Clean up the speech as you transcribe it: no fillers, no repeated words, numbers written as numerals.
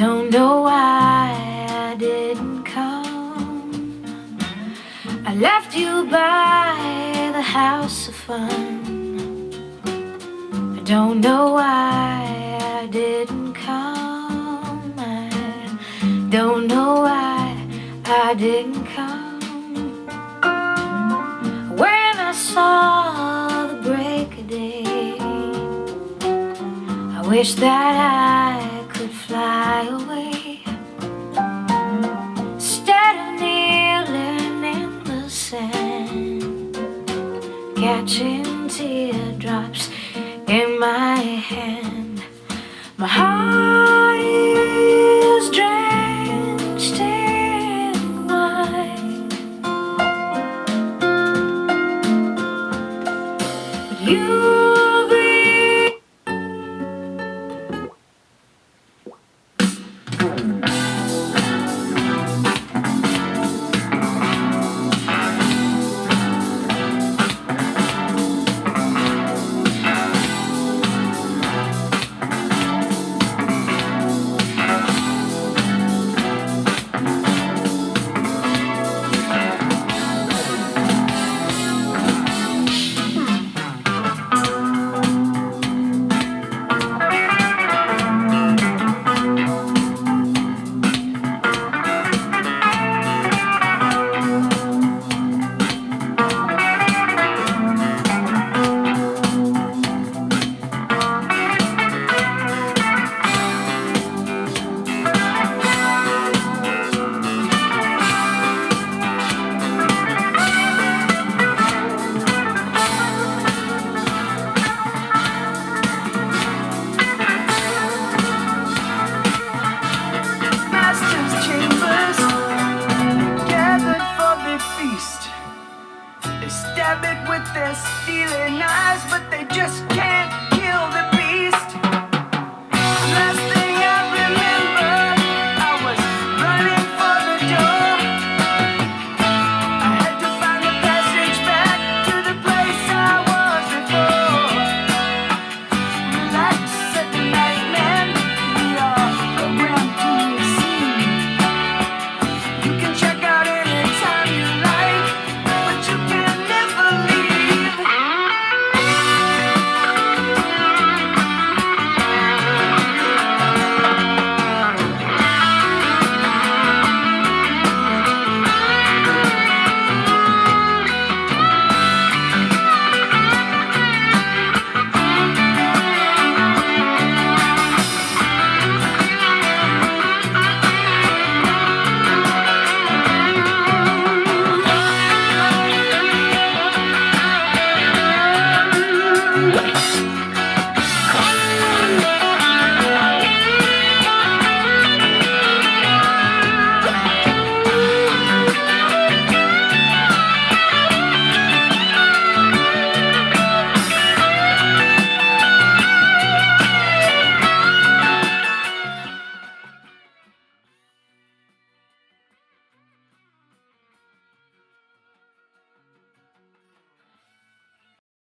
don't know why I didn't come. I left you by the house of fun. I don't know why I didn't come. I don't know why I didn't come. When I saw the break of day, I wish that I could fly away instead of kneeling in the sand, catching teardrops in my hand. My heart